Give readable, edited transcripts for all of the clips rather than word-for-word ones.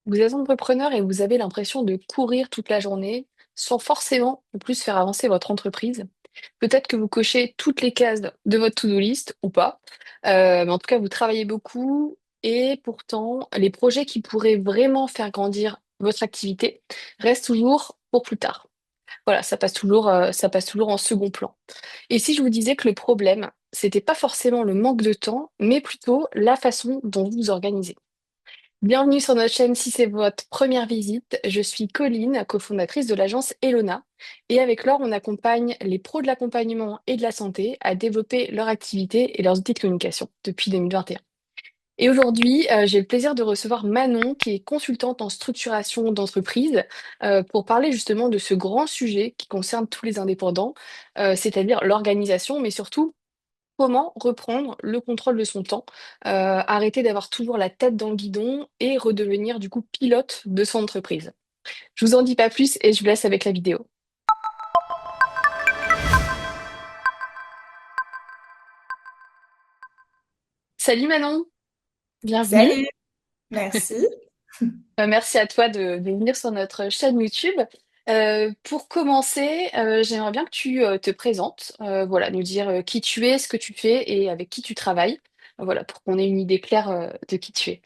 Vous êtes entrepreneur et vous avez l'impression de courir toute la journée sans forcément en plus faire avancer votre entreprise. Peut-être que vous cochez toutes les cases de votre to-do list ou pas. Mais en tout cas, vous travaillez beaucoup et pourtant, les projets qui pourraient vraiment faire grandir votre activité restent toujours pour plus tard. Voilà, ça passe toujours en second plan. Et si je vous disais que le problème, c'était pas forcément le manque de temps, mais plutôt la façon dont vous vous organisez. Bienvenue sur notre chaîne. Si c'est votre première visite, je suis Colline, cofondatrice de l'agence Elona. Et avec Laure, on accompagne les pros de l'accompagnement et de la santé à développer leur activité et leurs outils de communication depuis 2021. Et aujourd'hui, j'ai le plaisir de recevoir Manon, qui est consultante en structuration d'entreprise, pour parler justement de ce grand sujet qui concerne tous les indépendants, c'est-à-dire l'organisation, mais surtout comment reprendre le contrôle de son temps, arrêter d'avoir toujours la tête dans le guidon et redevenir du coup pilote de son entreprise. Je vous en dis pas plus et je vous laisse avec la vidéo. Salut Manon, bienvenue. Salut, merci. Merci à toi de venir sur notre chaîne YouTube. Pour commencer, j'aimerais bien que tu te présentes, voilà, nous dire qui tu es, ce que tu fais et avec qui tu travailles. Voilà, pour qu'on ait une idée claire de qui tu es.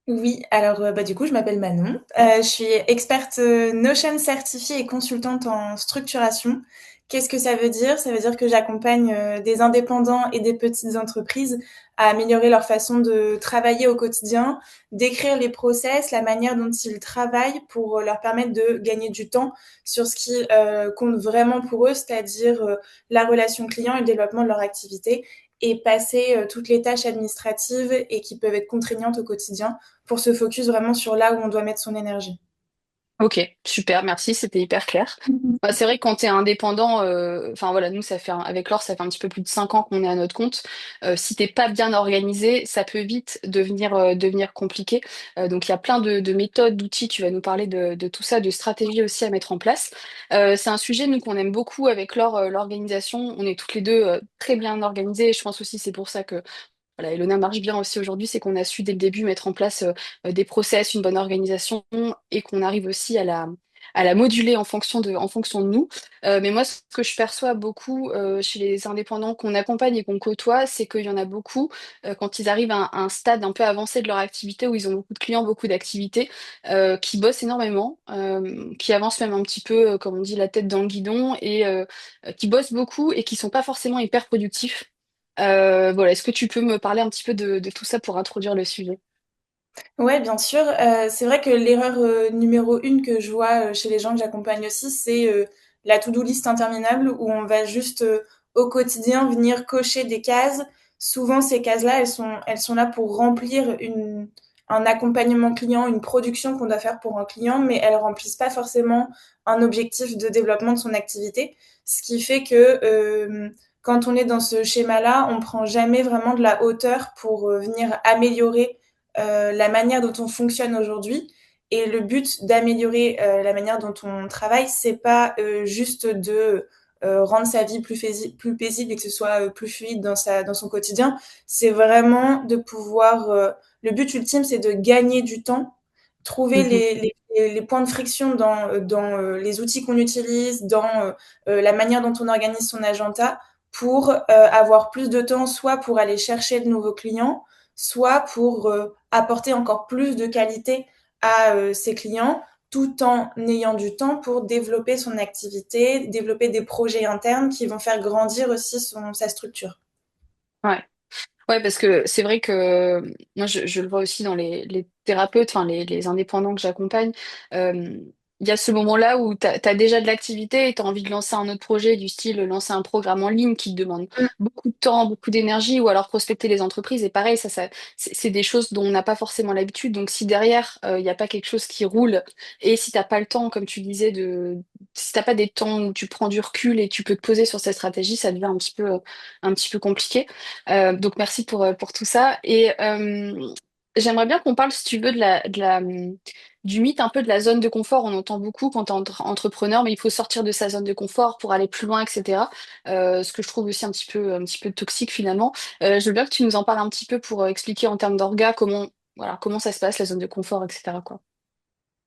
Oui, alors du coup, je m'appelle Manon. Je suis experte Notion certifiée et consultante en structuration. Qu'est-ce que ça veut dire? Ça veut dire que j'accompagne des indépendants et des petites entreprises à améliorer leur façon de travailler au quotidien, d'écrire les process, la manière dont ils travaillent pour leur permettre de gagner du temps sur ce qui compte vraiment pour eux, c'est-à-dire la relation client et le développement de leur activité et passer toutes les tâches administratives et qui peuvent être contraignantes au quotidien pour se focus vraiment sur là où on doit mettre son énergie. Ok, super, merci, c'était hyper clair. Bah, c'est vrai que quand tu es indépendant, enfin voilà, nous ça fait avec Laure, ça fait un petit peu plus de 5 ans qu'on est à notre compte. Si t'es pas bien organisé, ça peut vite devenir compliqué. Donc il y a plein de méthodes, d'outils, tu vas nous parler de tout ça, de stratégies aussi à mettre en place. C'est un sujet, nous, qu'on aime beaucoup avec Laure, l'organisation. On est toutes les deux très bien organisées et je pense aussi c'est pour ça que voilà, Elona marche bien aussi aujourd'hui, c'est qu'on a su dès le début mettre en place des process, une bonne organisation et qu'on arrive aussi à la moduler en fonction de nous. Mais moi, ce que je perçois beaucoup chez les indépendants qu'on accompagne et qu'on côtoie, c'est qu'il y en a beaucoup, quand ils arrivent à un stade un peu avancé de leur activité, où ils ont beaucoup de clients, beaucoup d'activités, qui bossent énormément, qui avancent même un petit peu, comme on dit, la tête dans le guidon, et qui bossent beaucoup et qui sont pas forcément hyper productifs. Voilà, est-ce que tu peux me parler un petit peu de tout ça pour introduire le sujet? Ouais, bien sûr. C'est vrai que l'erreur numéro une que je vois chez les gens que j'accompagne aussi, c'est la to-do list interminable où on va juste au quotidien venir cocher des cases. Souvent, ces cases-là, elles sont là pour remplir un accompagnement client, une production qu'on doit faire pour un client, mais elles remplissent pas forcément un objectif de développement de son activité. Ce qui fait que quand on est dans ce schéma-là, on prend jamais vraiment de la hauteur pour venir améliorer la manière dont on fonctionne aujourd'hui. Et le but d'améliorer la manière dont on travaille, c'est pas juste de rendre sa vie plus paisible et que ce soit plus fluide dans son quotidien. C'est vraiment de pouvoir. Le but ultime, c'est de gagner du temps, trouver Mhm. les points de friction dans les outils qu'on utilise, dans la manière dont on organise son agenda pour avoir plus de temps, soit pour aller chercher de nouveaux clients, soit pour apporter encore plus de qualité à ses clients, tout en ayant du temps pour développer son activité, développer des projets internes qui vont faire grandir aussi sa structure. Ouais. Ouais, parce que c'est vrai que moi, je le vois aussi dans les thérapeutes, enfin les indépendants que j'accompagne. euh, Il y a ce moment-là où tu as déjà de l'activité et tu as envie de lancer un autre projet du style lancer un programme en ligne qui te demande beaucoup de temps, beaucoup d'énergie, ou alors prospecter les entreprises. Et pareil, c'est des choses dont on n'a pas forcément l'habitude. Donc si derrière, il n'y a pas quelque chose qui roule, et si t'as pas le temps, comme tu disais, si t'as pas des temps où tu prends du recul et tu peux te poser sur cette stratégie, ça devient un petit peu compliqué. Donc merci pour tout ça. Et j'aimerais bien qu'on parle, si tu veux, du mythe un peu de la zone de confort. On entend beaucoup quand tu es entrepreneur, mais il faut sortir de sa zone de confort pour aller plus loin, etc. Ce que je trouve aussi un petit peu toxique finalement. Je veux bien que tu nous en parles un petit peu pour expliquer en termes d'orga comment voilà, comment ça se passe, la zone de confort, etc., quoi.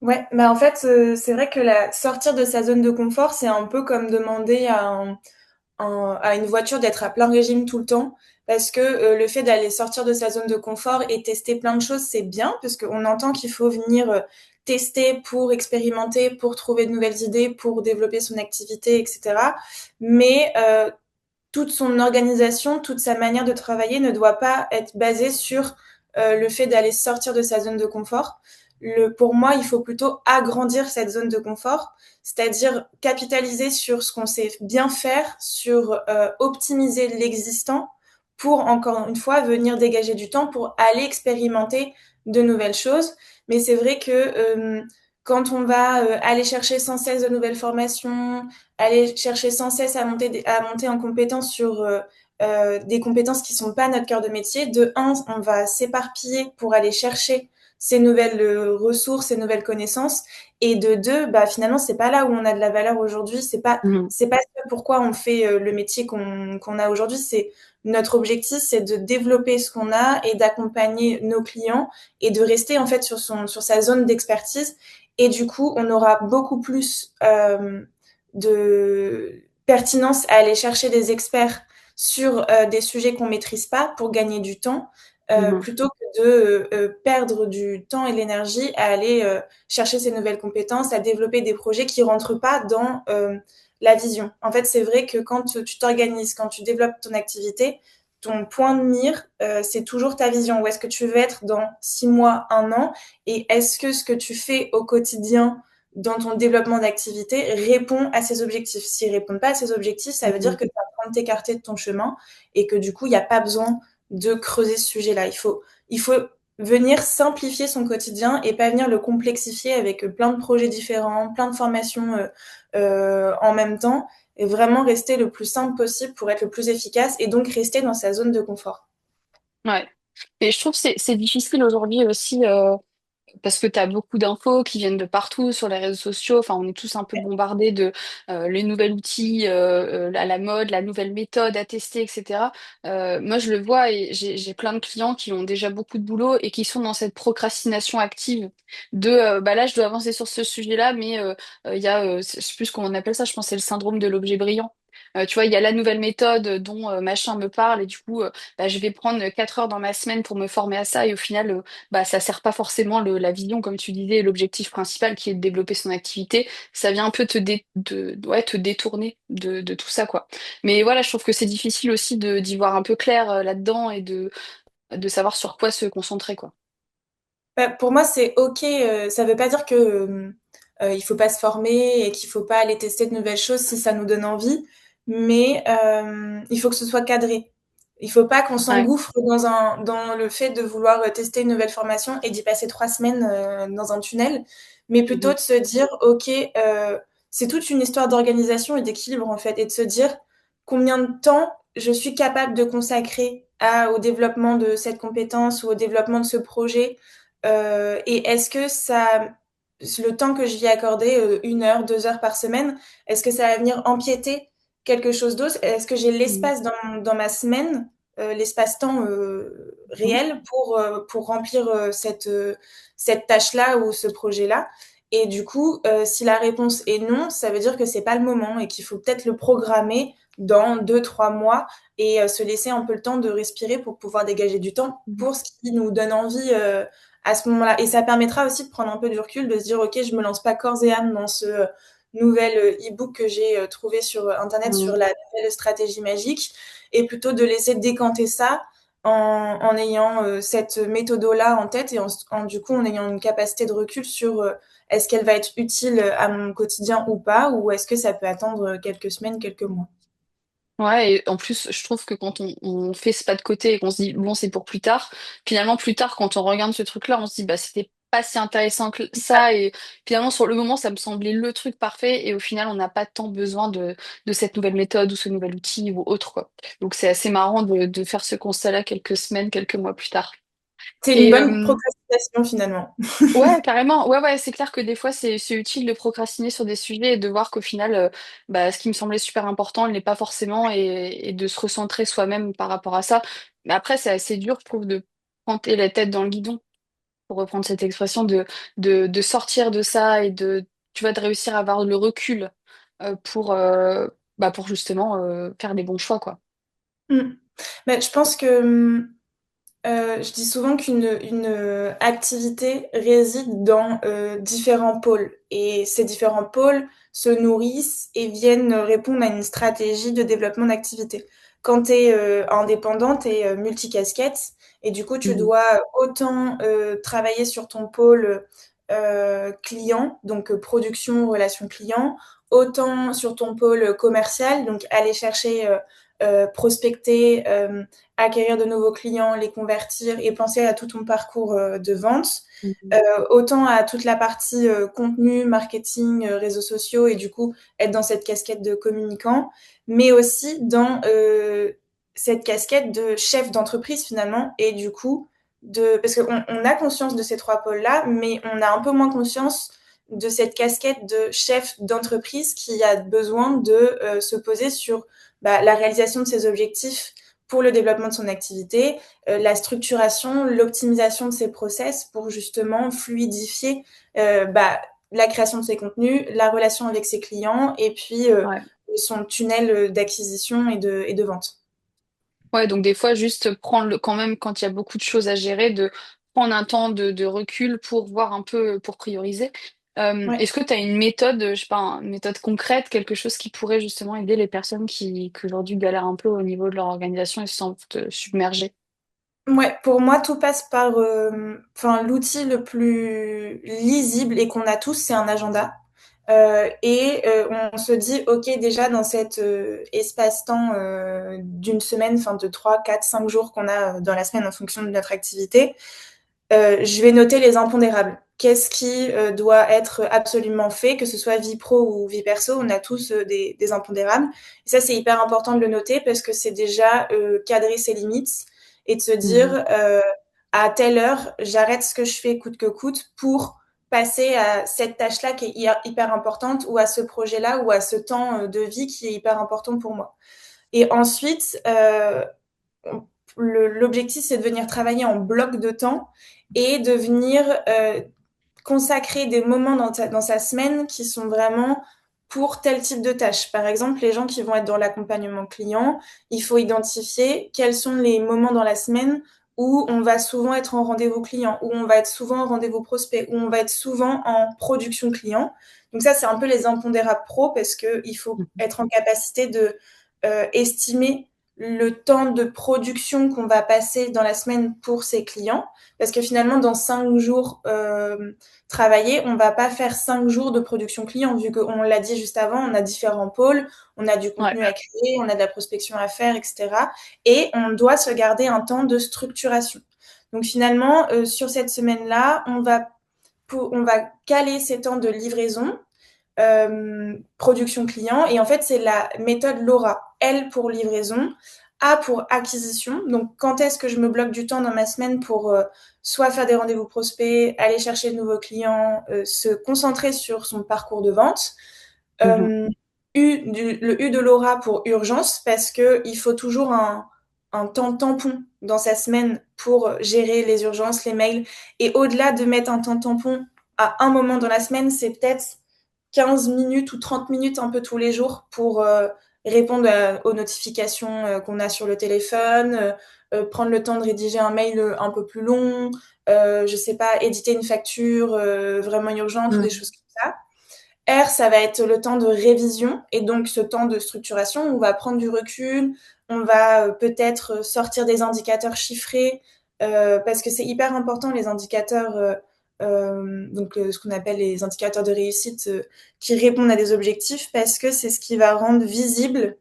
Ouais, bah en fait, c'est vrai que sortir de sa zone de confort, c'est un peu comme demander à une voiture d'être à plein régime tout le temps, parce que le fait d'aller sortir de sa zone de confort et tester plein de choses, c'est bien, parce qu'on entend qu'il faut venir tester pour expérimenter, pour trouver de nouvelles idées, pour développer son activité, etc. Mais toute son organisation, toute sa manière de travailler ne doit pas être basée sur le fait d'aller sortir de sa zone de confort. Pour moi, il faut plutôt agrandir cette zone de confort, c'est-à-dire capitaliser sur ce qu'on sait bien faire, sur optimiser l'existant pour, encore une fois, venir dégager du temps pour aller expérimenter de nouvelles choses. Mais c'est vrai que quand on va aller chercher sans cesse de nouvelles formations, aller chercher sans cesse à monter en compétence sur des compétences qui sont pas notre cœur de métier. De un, on va s'éparpiller pour aller chercher ces nouvelles ressources, ces nouvelles connaissances. Et de deux, bah finalement, c'est pas là où on a de la valeur aujourd'hui. Mhm. C'est pas ce pourquoi on fait le métier qu'on a aujourd'hui. C'est notre objectif, c'est de développer ce qu'on a et d'accompagner nos clients et de rester en fait sur sa zone d'expertise. Et du coup, on aura beaucoup plus de pertinence à aller chercher des experts sur des sujets qu'on maîtrise pas pour gagner du temps, Mhm. plutôt que de perdre du temps et de l'énergie à aller chercher ces nouvelles compétences, à développer des projets qui rentrent pas dans la vision. En fait, c'est vrai que quand tu t'organises, quand tu développes ton activité, ton point de mire, c'est toujours ta vision. Où est-ce que tu veux être dans 6 mois, un an? Et est-ce que ce que tu fais au quotidien dans ton développement d'activité répond à ces objectifs. S'ils répondent pas à ces objectifs, ça veut dire Mhm. que tu vas prendre t'écarter de ton chemin et que du coup, il n'y a pas besoin de creuser ce sujet-là. Il faut venir simplifier son quotidien et pas venir le complexifier avec plein de projets différents, plein de formations en même temps et vraiment rester le plus simple possible pour être le plus efficace et donc rester dans sa zone de confort. Ouais. Et je trouve que c'est difficile aujourd'hui aussi. Parce que tu as beaucoup d'infos qui viennent de partout sur les réseaux sociaux. Enfin, on est tous un peu bombardés de les nouveaux outils à la mode, la nouvelle méthode à tester, etc. Moi, je le vois et j'ai plein de clients qui ont déjà beaucoup de boulot et qui sont dans cette procrastination active de bah là, je dois avancer sur ce sujet-là, mais il y a, je sais plus comment on appelle ça, je pense que c'est le syndrome de l'objet brillant. Tu vois, il y a la nouvelle méthode dont machin me parle et du coup, bah, je vais prendre 4 heures dans ma semaine pour me former à ça et au final, bah, ça sert pas forcément la vision, comme tu disais, l'objectif principal qui est de développer son activité. Ça vient un peu ouais, te détourner de tout ça, quoi. Mais voilà, je trouve que c'est difficile aussi d'y voir un peu clair là-dedans et de savoir sur quoi se concentrer, quoi. Bah, pour moi, c'est OK. Ça veut pas dire que il faut pas se former et qu'il faut pas aller tester de nouvelles choses si ça nous donne envie, mais il faut que ce soit cadré. Il faut pas qu'on Ouais. s'engouffre dans le fait de vouloir tester une nouvelle formation et d'y passer 3 semaines dans un tunnel, mais plutôt Mhm. de se dire OK, c'est toute une histoire d'organisation et d'équilibre en fait, et de se dire combien de temps je suis capable de consacrer au développement de cette compétence ou au développement de ce projet et est-ce que le temps que je vais accorder, 1 heure, 2 heures par semaine, est-ce que ça va venir empiéter quelque chose d'autre? Est-ce que j'ai Mhm. l'espace dans ma semaine, l'espace-temps Mhm. réel pour remplir cette tâche-là ou ce projet-là? Et du coup, si la réponse est non, ça veut dire que c'est pas le moment et qu'il faut peut-être le programmer dans 2, 3 mois et se laisser un peu le temps de respirer pour pouvoir dégager du temps Mhm. pour ce qui nous donne envie à ce moment-là. Et ça permettra aussi de prendre un peu du recul, de se dire, OK, je me lance pas corps et âme dans ce nouvel e-book que j'ai trouvé sur Internet sur Mhm. la nouvelle stratégie magique, et plutôt de laisser décanter ça en ayant cette méthode-là en tête et du coup en ayant une capacité de recul sur est-ce qu'elle va être utile à mon quotidien ou pas, ou est-ce que ça peut attendre quelques semaines, quelques mois. Ouais, et en plus, je trouve que quand on fait ce pas de côté et qu'on se dit, bon, c'est pour plus tard, finalement, plus tard, quand on regarde ce truc-là, on se dit, bah, c'était pas si intéressant que ça, et finalement, sur le moment, ça me semblait le truc parfait, et au final, on n'a pas tant besoin de cette nouvelle méthode ou ce nouvel outil ou autre, quoi. Donc, c'est assez marrant de faire ce constat-là quelques semaines, quelques mois plus tard. C'est une Et, bonne procrastination finalement. ouais, carrément. Ouais, ouais, c'est clair que des fois, c'est utile de procrastiner sur des sujets et de voir qu'au final, bah, ce qui me semblait super important ne l'est pas forcément et de se recentrer soi-même par rapport à ça. Mais après, c'est assez dur, je trouve, de planter la tête dans le guidon. pour reprendre cette expression, de sortir de ça et tu vas de réussir à avoir le recul pour, pour justement faire des bons choix, quoi. Mm. Mais je pense que je dis souvent qu'une activité réside dans différents pôles et ces différents pôles se nourrissent et viennent répondre à une stratégie de développement d'activité. Quand tu es indépendant, tu es multicasquette et du coup tu Mhm. dois autant travailler sur ton pôle client, donc production, relation client, autant sur ton pôle commercial, donc aller chercher prospecter, acquérir de nouveaux clients, les convertir et penser à tout ton parcours de vente. Mhm. Autant à toute la partie contenu, marketing, réseaux sociaux et du coup être dans cette casquette de communicant, mais aussi dans cette casquette de chef d'entreprise finalement et du coup parce qu'on a conscience de ces trois pôles-là, mais on a un peu moins conscience de cette casquette de chef d'entreprise qui a besoin de se poser sur la réalisation de ses objectifs pour le développement de son activité, la structuration, l'optimisation de ses process pour justement fluidifier la création de ses contenus, la relation avec ses clients et puis Ouais. son tunnel d'acquisition et de vente. Ouais, donc des fois, juste prendre quand même, quand il y a beaucoup de choses à gérer, de prendre un temps de recul pour voir un peu, pour prioriser. Ouais. Est-ce que tu as une méthode, je sais pas, une méthode concrète, quelque chose qui pourrait justement aider les personnes qui aujourd'hui galèrent un peu au niveau de leur organisation et se sentent submergées? Ouais, pour moi, tout passe par, enfin, l'outil le plus lisible et qu'on a tous, c'est un agenda. On se dit, OK, déjà dans cet espace-temps d'une semaine, enfin de 3, 4, 5 jours qu'on a dans la semaine en fonction de notre activité, je vais noter les impondérables. Qu'est-ce qui doit être absolument fait, que ce soit vie pro ou vie perso, on a tous des impondérables. Et ça, c'est hyper important de le noter parce que c'est déjà cadrer ses limites et de se Mhm. dire à telle heure, j'arrête ce que je fais coûte que coûte pour passer à cette tâche-là qui est hyper importante ou à ce projet-là ou à ce temps de vie qui est hyper important pour moi. Et ensuite, l'objectif, c'est de venir travailler en bloc de temps et de venir consacrer des moments dans sa semaine qui sont vraiment pour tel type de tâche. Par exemple, les gens qui vont être dans l'accompagnement client, il faut identifier quels sont les moments dans la semaine où on va souvent être en rendez-vous client, où on va être souvent en rendez-vous prospect, où on va être souvent en production client. Donc ça, c'est un peu les impondérables pro parce qu'il faut être en capacité de estimer le temps de production qu'on va passer dans la semaine pour ses clients. Parce que finalement, dans 5 jours travaillés, on va pas faire 5 jours de production client, vu qu'on l'a dit juste avant, on a différents pôles, on a du Ouais. contenu à créer, on a de la prospection à faire, etc. Et on doit se garder un temps de structuration. Donc finalement, sur cette semaine-là, on va caler ces temps de livraison production client. Et en fait, c'est la méthode Laura. L pour livraison, A pour acquisition. Donc, quand est-ce que je me bloque du temps dans ma semaine pour soit faire des rendez-vous prospects, aller chercher de nouveaux clients, se concentrer sur son parcours de vente. Mhm. Euh, le U de Laura pour urgence, parce que il faut toujours un temps tampon dans sa semaine pour gérer les urgences, les mails. Et au-delà de mettre un temps tampon à un moment dans la semaine, c'est peut-être 15 minutes ou 30 minutes un peu tous les jours pour répondre aux notifications qu'on a sur le téléphone, prendre le temps de rédiger un mail un peu plus long, je sais pas, éditer une facture vraiment urgente ou des Mhm. choses comme ça. R, ça va être le temps de révision et donc ce temps de structuration où on va prendre du recul, on va peut-être sortir des indicateurs chiffrés parce que c'est hyper important les indicateurs, ce qu'on appelle les indicateurs de réussite qui répondent à des objectifs parce que c'est ce qui va rendre visible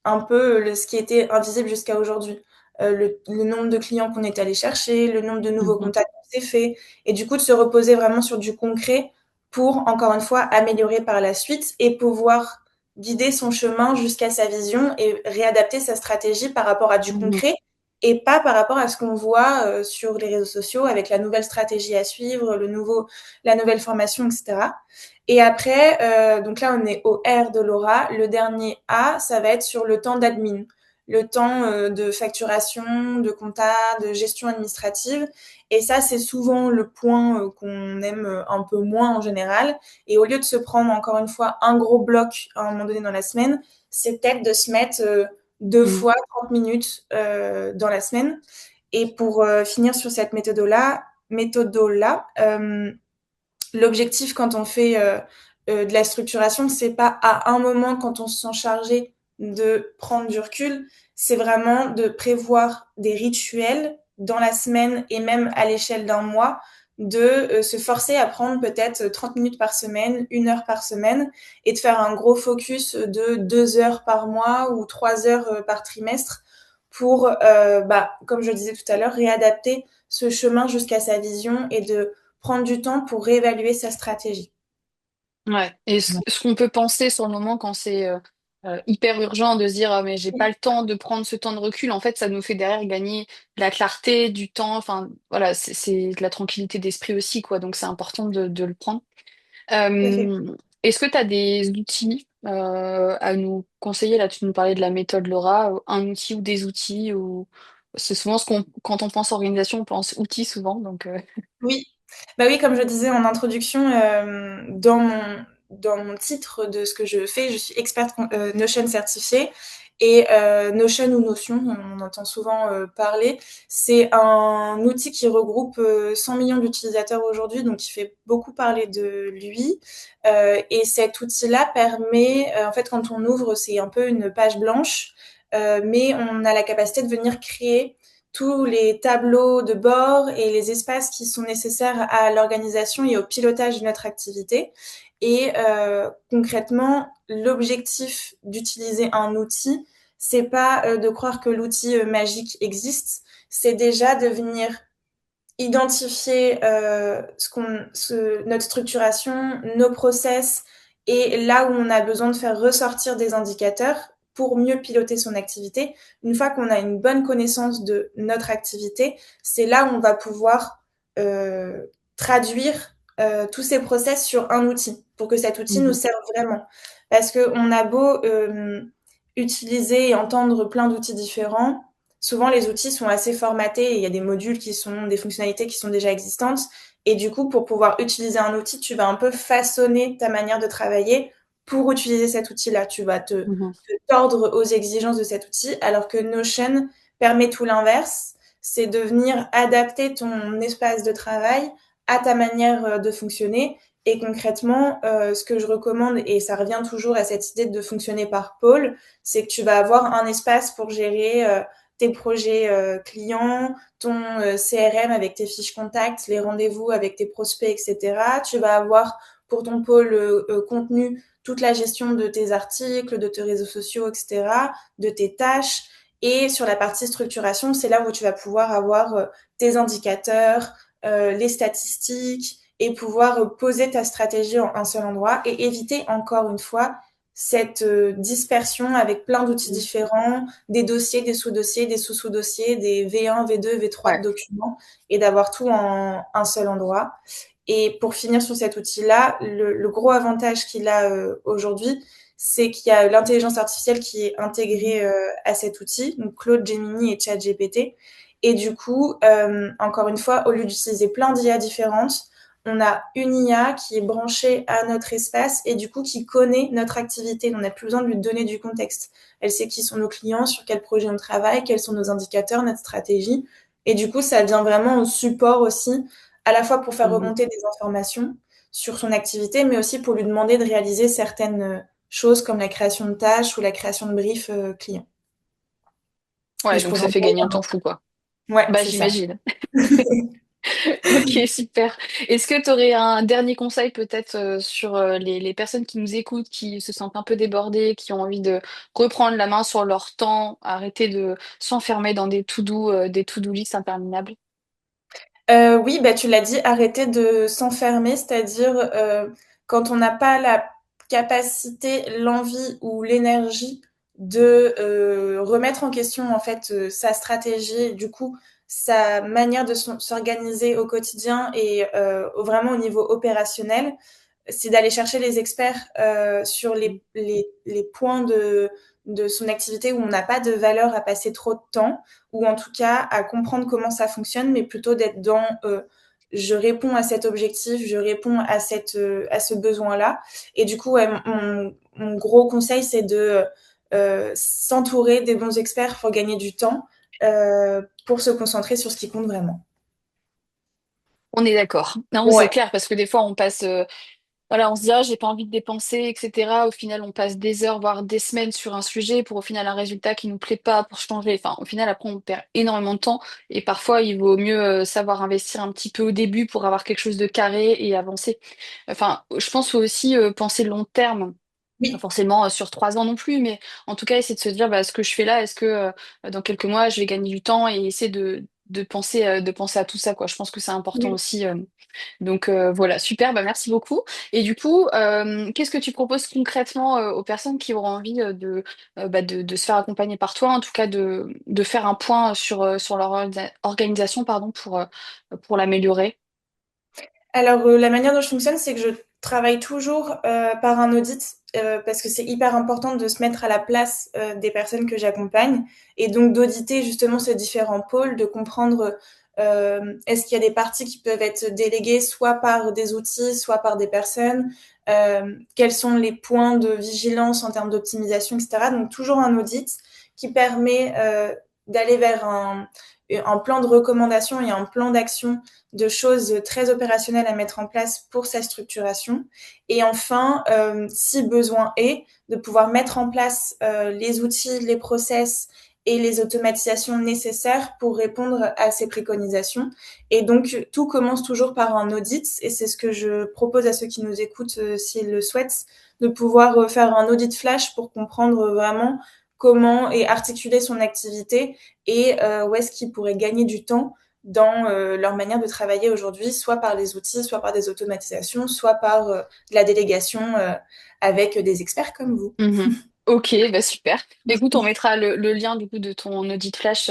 un peu ce qui était invisible jusqu'à aujourd'hui. Le nombre de clients qu'on est allé chercher, le nombre de nouveaux Mhm. contacts qu'on s'est fait, et du coup de se reposer vraiment sur du concret pour, encore une fois, améliorer par la suite et pouvoir guider son chemin jusqu'à sa vision et réadapter sa stratégie par rapport à du Mhm. concret et pas par rapport à ce qu'on voit sur les réseaux sociaux avec la nouvelle stratégie à suivre, la nouvelle formation, etc. Et après, donc là, on est au R de Laura. Le dernier A, ça va être sur le temps d'admin, le temps de facturation, de compta, de gestion administrative. Et ça, c'est souvent le point qu'on aime un peu moins en général. Et au lieu de se prendre encore une fois un gros bloc à un moment donné dans la semaine, c'est peut-être de se mettre deux Mm. fois 30 minutes dans la semaine. Et pour finir sur cette méthode-là, l'objectif quand on fait de la structuration, c'est pas à un moment quand on se sent chargé de prendre du recul, c'est vraiment de prévoir des rituels dans la semaine et même à l'échelle d'un mois, de se forcer à prendre peut-être 30 minutes par semaine, 1 heure par semaine, et de faire un gros focus de 2 heures par mois ou 3 heures par trimestre pour, comme je le disais tout à l'heure, réadapter ce chemin jusqu'à sa vision et de prendre du temps pour réévaluer sa stratégie. Ouais. Et ce qu'on peut penser sur le moment quand c'est hyper urgent de se dire ah, mais j'ai pas le temps de prendre ce temps de recul, en fait, ça nous fait derrière gagner de la clarté, du temps, enfin voilà, c'est de la tranquillité d'esprit aussi, quoi. Donc c'est important de le prendre. Tout à fait. Est-ce que tu as des outils à nous conseiller? Là, tu nous parlais de la méthode Laura, un outil ou des outils ou c'est souvent quand on pense organisation, on pense outils souvent, donc Oui, bah oui, comme je disais en introduction, dans mon titre de ce que je fais, je suis experte Notion certifiée. Et Notion ou Notion, on entend souvent parler, c'est un outil qui regroupe 100 millions d'utilisateurs aujourd'hui, donc qui fait beaucoup parler de lui. Et cet outil-là permet, en fait, quand on ouvre, c'est un peu une page blanche, mais on a la capacité de venir créer tous les tableaux de bord et les espaces qui sont nécessaires à l'organisation et au pilotage de notre activité. Et concrètement, l'objectif d'utiliser un outil, c'est pas de croire que l'outil magique existe, c'est déjà de venir identifier notre structuration, nos process et là où on a besoin de faire ressortir des indicateurs pour mieux piloter son activité. Une fois qu'on a une bonne connaissance de notre activité, c'est là où on va pouvoir traduire tous ces process sur un outil pour que cet outil nous Mhm. serve vraiment. Parce qu'on a beau utiliser et entendre plein d'outils différents, souvent les outils sont assez formatés et il y a des modules qui sont des fonctionnalités qui sont déjà existantes. Et du coup, pour pouvoir utiliser un outil, tu vas un peu façonner ta manière de travailler pour utiliser cet outil-là. Tu vas Mhm. te tordre aux exigences de cet outil, alors que Notion permet tout l'inverse. C'est de venir adapter ton espace de travail à ta manière de fonctionner. Et concrètement, ce que je recommande, et ça revient toujours à cette idée de fonctionner par pôle, c'est que tu vas avoir un espace pour gérer tes projets clients, ton CRM avec tes fiches contacts, les rendez-vous avec tes prospects, etc. Tu vas avoir pour ton pôle contenu toute la gestion de tes articles, de tes réseaux sociaux, etc., de tes tâches. Et sur la partie structuration, c'est là où tu vas pouvoir avoir tes indicateurs, les statistiques et pouvoir poser ta stratégie en un seul endroit et éviter encore une fois cette dispersion avec plein d'outils différents, des dossiers, des sous-dossiers, des sous-sous-dossiers, des V1, V2, V3 de Ouais. documents et d'avoir tout en un seul endroit. Et pour finir sur cet outil-là, le gros avantage qu'il a aujourd'hui, c'est qu'il y a l'intelligence artificielle qui est intégrée à cet outil, donc Claude, Gemini et ChatGPT. Et du coup, encore une fois, au lieu d'utiliser plein d'IA différentes, on a une IA qui est branchée à notre espace et du coup qui connaît notre activité. On n'a plus besoin de lui donner du contexte. Elle sait qui sont nos clients, sur quel projet on travaille, quels sont nos indicateurs, notre stratégie. Et du coup, ça vient vraiment au support aussi, à la fois pour faire Mhm. remonter des informations sur son activité, mais aussi pour lui demander de réaliser certaines choses comme la création de tâches ou la création de briefs clients. Et Ouais, je donc pourrais ça en fait parler gagner un temps pendant. fou, quoi. Ouais, Bah, c'est ça. j'imagine. Ok, super. Est-ce que tu aurais un dernier conseil peut-être sur les personnes qui nous écoutent, qui se sentent un peu débordées, qui ont envie de reprendre la main sur leur temps, arrêter de s'enfermer dans des to-do list interminables? Oui, bah, tu l'as dit, arrêter de s'enfermer, c'est-à-dire quand on n'a pas la capacité, l'envie ou l'énergie de remettre en question en fait sa stratégie, du coup sa manière de s'organiser au quotidien et vraiment au niveau opérationnel, c'est d'aller chercher les experts sur les points de son activité où on n'a pas de valeur à passer trop de temps, ou en tout cas à comprendre comment ça fonctionne, mais plutôt d'être dans je réponds à cet objectif, je réponds à ce besoin-là. Et du coup, ouais, mon gros conseil, c'est de s'entourer des bons experts pour gagner du temps, pour se concentrer sur ce qui compte vraiment. On est d'accord. Non, c'est Ouais, clair, parce que des fois, on passe, voilà, on se dit, ah, j'ai pas envie de dépenser, etc. Au final, on passe des heures, voire des semaines sur un sujet pour au final un résultat qui nous plaît pas pour changer. Enfin, au final, après, on perd énormément de temps et parfois, il vaut mieux savoir investir un petit peu au début pour avoir quelque chose de carré et avancer. Enfin, je pense faut aussi penser long terme. Pas oui, forcément sur 3 ans non plus, mais en tout cas, essayer de se dire, bah, ce que je fais là, est-ce que dans quelques mois, je vais gagner du temps et essayer de penser à tout ça, quoi. Je pense que c'est important oui. aussi. Donc voilà, super, bah, merci beaucoup. Et du coup, qu'est-ce que tu proposes concrètement aux personnes qui auront envie de se faire accompagner par toi, en tout cas de faire un point sur leur organisation pardon, pour l'améliorer? Alors, la manière dont je fonctionne, c'est que je travaille toujours par un audit parce que c'est hyper important de se mettre à la place des personnes que j'accompagne et donc d'auditer justement ces différents pôles, de comprendre est-ce qu'il y a des parties qui peuvent être déléguées soit par des outils, soit par des personnes, quels sont les points de vigilance en termes d'optimisation, etc. Donc, toujours un audit qui permet d'aller vers un plan de recommandation et un plan d'action de choses très opérationnelles à mettre en place pour sa structuration. Et enfin, si besoin est, de pouvoir mettre en place les outils, les process et les automatisations nécessaires pour répondre à ces préconisations. Et donc, tout commence toujours par un audit, et c'est ce que je propose à ceux qui nous écoutent, s'ils le souhaitent, de pouvoir faire un audit flash pour comprendre vraiment comment et articuler son activité et où est-ce qu'ils pourraient gagner du temps dans leur manière de travailler aujourd'hui, soit par les outils, soit par des automatisations, soit par de la délégation avec des experts comme vous. Mhm. Ok, bah super. Écoute, on mettra le lien du coup de ton audit flash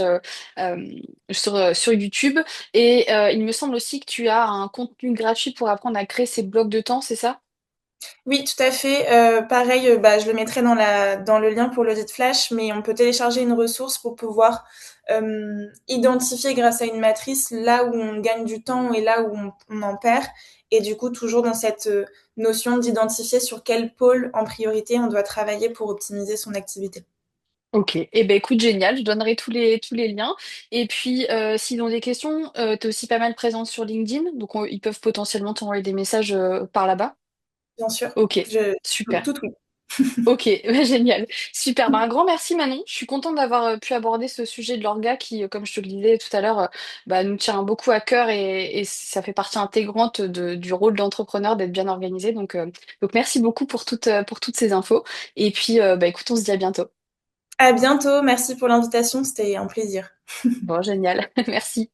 sur YouTube. Et il me semble aussi que tu as un contenu gratuit pour apprendre à créer ces blocs de temps, c'est ça? Oui, tout à fait. Pareil, bah, je le mettrai dans le lien pour l'audit flash, mais on peut télécharger une ressource pour pouvoir identifier grâce à une matrice là où on gagne du temps et là où on en perd. Et du coup, toujours dans cette notion d'identifier sur quel pôle en priorité on doit travailler pour optimiser son activité. Ok, eh ben écoute, génial, je donnerai tous les liens. Et puis, s'ils ont des questions, tu es aussi pas mal présente sur LinkedIn, donc ils peuvent potentiellement t'envoyer des messages par là-bas. Bien sûr, Ok, je super. tout oui. Ok, bah, génial. Super. Bah, un grand merci Manon. Je suis contente d'avoir pu aborder ce sujet de l'orga qui, comme je te le disais tout à l'heure, bah, nous tient beaucoup à cœur et ça fait partie intégrante du rôle d'entrepreneur d'être bien organisé. Donc merci beaucoup pour toutes ces infos. Et puis, bah, écoute, on se dit à bientôt. À bientôt, merci pour l'invitation, c'était un plaisir. Bon, génial. Merci.